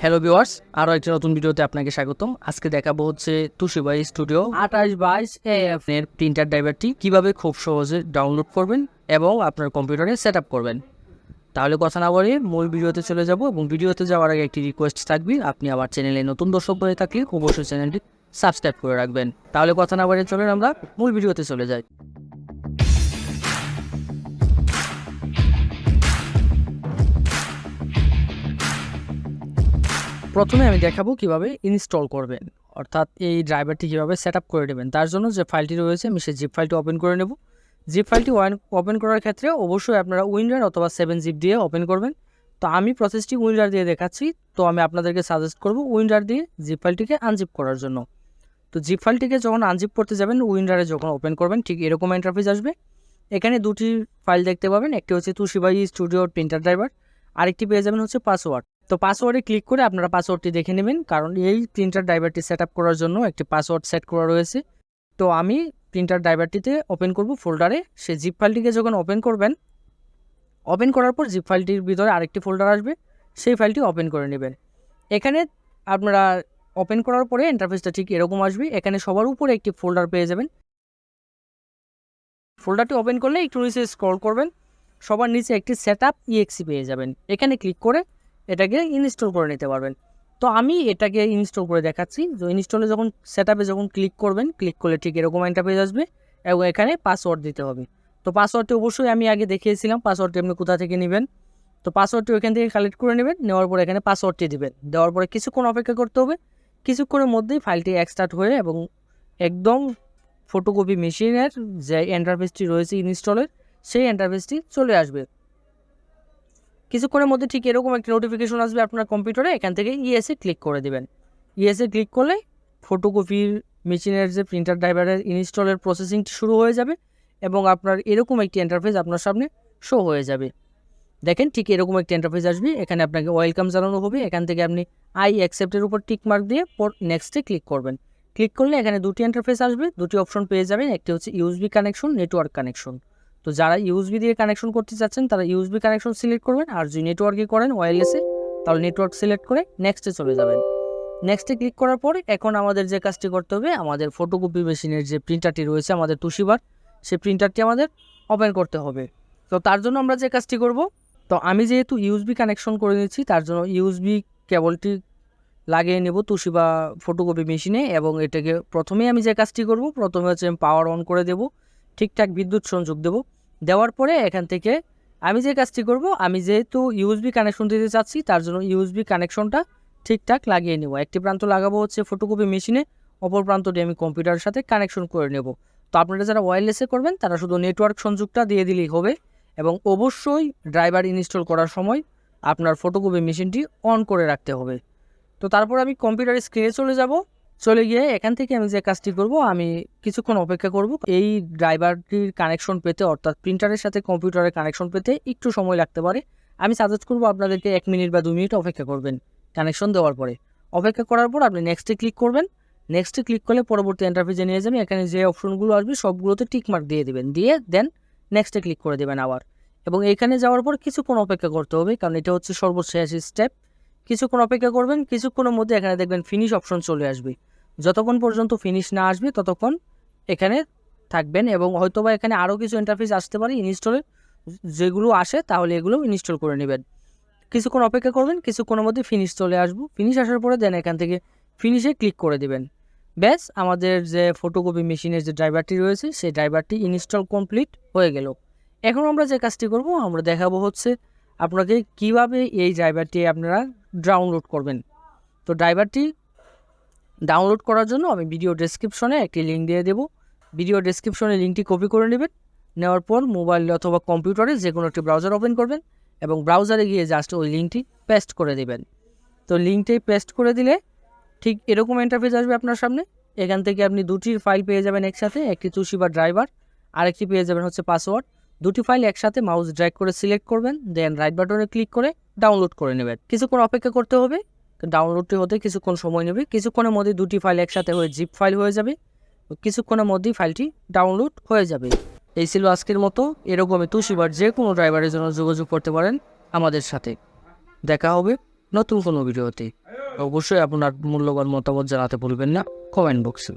Hello viewers, আরও একটা নতুন ভিডিওতে আপনাকে স্বাগতম। আজকে দেখাবো হচ্ছে তোশিবা স্টুডিও 2822 AF এর প্রিন্টার ড্রাইভারটি কিভাবে খুব সহজে ডাউনলোড করবেন এবং আপনার কম্পিউটারে সেট আপ করবেন। তাহলে কথা না বলে মূল ভিডিওতে চলে যাব এবং ভিডিওতে যাওয়ার আগে একটি রিকোয়েস্ট থাকবে, আপনি আমার চ্যানেলে নতুন দর্শক হয়ে থাকলে অবশ্যই চ্যানেলটি সাবস্ক্রাইব করে রাখবেন। তাহলে কথা না বলে চলেন আমরা মূল ভিডিওতে চলে যাই। প্রথমে আমি দেখাবো কিভাবে ইনস্টল করবেন, অর্থাৎ এই ড্রাইভারটি কীভাবে সেট আপ করে নেবেন। তার জন্য যে ফাইলটি রয়েছে আমি সেই জিপ ফাইলটি ওপেন করে নেব। জিপ ফাইলটি ওপেন করার ক্ষেত্রে অবশ্যই আপনারা উইন্ডার অথবা 7-zip দিয়ে ওপেন করবেন। তো আমি প্রসেসটি উইন্ডার দিয়ে দেখাচ্ছি, তো আমি আপনাদেরকে সাজেস্ট করব উইন্ডার দিয়ে জিপ ফাইলটিকে আনজিপ করার জন্য। তো জিপ ফাইলটিকে যখন আনজিপ করতে যাবেন, উইন্ডারে যখন ওপেন করবেন ঠিক এরকম ইন্টারফেস আসবে। এখানে দুটি ফাইল দেখতে পাবেন, একটি হচ্ছে তোশিবা স্টুডিও প্রিন্টার ড্রাইভার, আরেকটি পেয়ে যাবেন হচ্ছে পাসওয়ার্ড। তো পাসওয়ার্ডে ক্লিক করে আপনারা পাসওয়ার্ডটি দেখে নেবেন, কারণ এই প্রিন্টার ড্রাইভারটি সেট আপ করার জন্য একটি পাসওয়ার্ড সেট করা রয়েছে। তো আমি প্রিন্টার ড্রাইভারটিতে ওপেন করব ফোল্ডারে। সেই জিপ ফাইলটিকে যখন ওপেন করবেন, ওপেন করার পর জিপ ফাইলটির ভিতরে আরেকটি ফোল্ডার আসবে, সেই ফাইলটি ওপেন করে নেবেন। এখানে আপনারা ওপেন করার পরে ইন্টারফেসটা ঠিক এরকম আসবে। এখানে সবার উপরে একটি ফোল্ডার পেয়ে যাবেন। ফোল্ডারটি ওপেন করলে একটু নিচে স্ক্রল করবেন, সবার নিচে একটি সেটআপ ইএক্সি পেয়ে যাবেন। এখানে ক্লিক করে এটাকে ইনস্টল করে নিতে পারবেন। তো আমি এটাকে ইনস্টল করে দেখাচ্ছি। তো ইনস্টলে যখন সেটআপে যখন ক্লিক করবেন, ক্লিক করলে ঠিক এরকম একটা পেজ আসবে এবং এখানে পাসওয়ার্ড দিতে হবে। তো পাসওয়ার্ডটি অবশ্যই আমি আগে দেখিয়েছিলাম পাসওয়ার্ডটি আপনি কোথা থেকে নেবেন। তো পাসওয়ার্ডটি ওইখান থেকে কালেক্ট করে নেবেন, নেওয়ার পরে এখানে পাসওয়ার্ডটি দিবেন। দেওয়ার পরে কিছুক্ষণ অপেক্ষা করতে হবে। কিছুক্ষণের মধ্যেই ফাইলটি এক্সট্রাক্ট হয়ে এবং একদম ফটোকপি মেশিনের যে ইন্টারফেসটি রয়েছে ইনস্টলের, সেই ইন্টারফেসটি চলে আসবে। কিছুক্ষণের মধ্যে ঠিক এরকম একটা নোটিফিকেশন আসবে আপনার কম্পিউটারে। এখান থেকে ইএসএ ক্লিক করে দেবেন। ইএসএ ক্লিক করলে ফটোকপির মেশিনের যে প্রিন্টার ড্রাইভারের ইনস্টলের প্রসেসিংটি শুরু হয়ে যাবে এবং আপনার এরকম একটি ইন্টারফেস আপনার সামনে শো হয়ে যাবে। দেখেন ঠিক এরকম একটি ইন্টারফেস আসবে। এখানে আপনাকে ওয়েলকাম জানানো হবে। এখান থেকে আপনি আই অ্যাকসেপ্টের উপর টিক মার্ক দিয়ে নেক্সটে ক্লিক করবেন। ক্লিক করলে এখানে দুটি ইন্টারফেস আসবে, দুটি অপশন পেয়ে যাবেন। একটি হচ্ছে ইউএসবি কানেকশন, নেটওয়ার্ক কানেকশন। তো যারা ইউএসবি দিয়ে কানেকশন করতে চাচ্ছেন তারা ইউএসবি কানেকশন সিলেক্ট করবেন, আর যদি নেটওয়ার্কে করেন ওয়্যারলেসে তাহলে নেটওয়ার্ক সিলেক্ট করে নেক্সটে চলে যাবেন। নেক্সটে ক্লিক করার পরে এখন আমাদের যে কাজটি করতে হবে, আমাদের ফটোকপি মেশিনের যে প্রিন্টারটি রয়েছে আমাদের তোশিবার, সেই প্রিন্টারটি আমাদের ওপেন করতে হবে। তো তার জন্য আমরা যে কাজটি করব, তো আমি যেহেতু ইউএসবি কানেকশন করে নিচ্ছি তার জন্য ইউএসবি কেবলটি লাগিয়ে নেব তোশিবা ফটোকপি মেশিনে এবং এটাকে প্রথমেই আমি যে কাজটি করব, প্রথমে হচ্ছে আমি পাওয়ার অন করে দেব, ঠিকঠাক বিদ্যুৎ সংযোগ দেব। দেওয়ার পরে এখান থেকে আমি যে কাজটি করব, আমি যেহেতু ইউএসবি কানেকশন দিতে চাচ্ছি তার জন্য ইউএসবি কানেকশনটা ঠিকঠাক লাগিয়ে নেব। একটি প্রান্ত লাগাবো হচ্ছে ফটোকপি মেশিনে, অপর প্রান্তটি আমি কম্পিউটারের সাথে কানেকশন করে নেব। তো আপনারা যারা ওয়্যারলেসে করবেন তারা শুধু নেটওয়ার্ক সংযোগটা দিয়ে দিলেই হবে এবং অবশ্যই ড্রাইভার ইনস্টল করার সময় আপনার ফটোকপি মেশিনটি অন করে রাখতে হবে। তো তারপর আমি কম্পিউটারের স্ক্রিনে চলে গিয়ে এখান থেকে আমি যে কাজটি করব, আমি কিছুক্ষণ অপেক্ষা করব। এই ড্রাইভারটির কানেকশন পেতে, অর্থাৎ প্রিন্টারের সাথে কম্পিউটারের কানেকশন পেতে একটু সময় লাগতে পারে। আমি সাজেস্ট করব আপনাদেরকে 1 মিনিট বা 2 মিনিট অপেক্ষা করবেন। কানেকশন দেওয়ার পরে অপেক্ষা করার পর আপনি নেক্সটে ক্লিক করবেন। নেক্সটে ক্লিক করলে পরবর্তী ইন্টারফেসে নিয়ে যাবেন। এখানে যে অপশনগুলো আসবে সবগুলোতে টিকমার্ক দিয়ে দেবেন, দিয়ে দেন নেক্সটে ক্লিক করে দেবেন আবার। এবং এখানে যাওয়ার পর কিছুক্ষণ অপেক্ষা করতে হবে, কারণ এটা হচ্ছে সর্বশেষ স্টেপ। কিছুক্ষণ অপেক্ষা করবেন, কিছুক্ষণের মধ্যে এখানে দেখবেন ফিনিশ অপশন চলে আসবে। যতক্ষণ পর্যন্ত ফিনিশ না আসবে ততক্ষণ এখানে থাকবেন এবং হয়তোবা এখানে আরও কিছু ইন্টারফেস আসতে পারে ইনস্টলের, যেগুলো আসে তাহলে এগুলো ইনস্টল করে নেবেন। কিছুক্ষণ অপেক্ষা করবেন, কিছুক্ষণের মধ্যে ফিনিশ চলে আসবো। ফিনিশ আসার পরে দেন এখান থেকে ফিনিশে ক্লিক করে দেবেন। ব্যাস, আমাদের যে ফটোকপি মেশিনের যে ড্রাইভারটি রয়েছে সেই ড্রাইভারটি ইনস্টল কমপ্লিট হয়ে গেল। এখন আমরা যে কাজটি করব, আমরা দেখাবো হচ্ছে আপনাকে কিভাবে এই ড্রাইভারটি আপনারা ডাউনলোড করবেন। তো ড্রাইভারটি ডাউনলোড করার জন্য আমি ভিডিও ডেসক্রিপশনে একটি লিঙ্ক দিয়ে দেবো। ভিডিও ডেসক্রিপশনে লিঙ্কটি কপি করে নেবেন। নেওয়ার পর মোবাইল অথবা কম্পিউটারে যে কোনো একটি ব্রাউজার ওপেন করবেন এবং ব্রাউজারে গিয়ে জাস্ট ওই লিঙ্কটি পেস্ট করে দেবেন। তো লিঙ্কটি পেস্ট করে দিলে ঠিক এরকম ইন্টারফেস আসবে আপনার সামনে। এখান থেকে আপনি দুটির ফাইল পেয়ে যাবেন একসাথে, একটি তোশিবা ড্রাইভার, আরেকটি পেয়ে যাবেন হচ্ছে পাসওয়ার্ড। দুটি ফাইল একসাথে মাউস ড্র্যাগ করে সিলেক্ট করবেন, দেন রাইট বাটনে ক্লিক করে ডাউনলোড করে নেবেন। কিছুক্ষণ অপেক্ষা করতে হবে, ডাউনলোডটি হতে কিছুক্ষণ সময় নেবে। কিছুক্ষণের মধ্যে দুটি ফাইল একসাথে হয়ে জিপ ফাইল হয়ে যাবে, কিছুক্ষণের মধ্যেই ফাইলটি ডাউনলোড হয়ে যাবে। এই ছিল আজকের মতো। এরকমই তোশিবার যে কোনো ড্রাইভারের জন্য যোগাযোগ করতে পারেন আমাদের সাথে। দেখা হবে নতুন কোনো ভিডিওতে। অবশ্যই আপনার মূল্যবান মতামত জানাতে ভুলবেন না কমেন্ট বক্সে।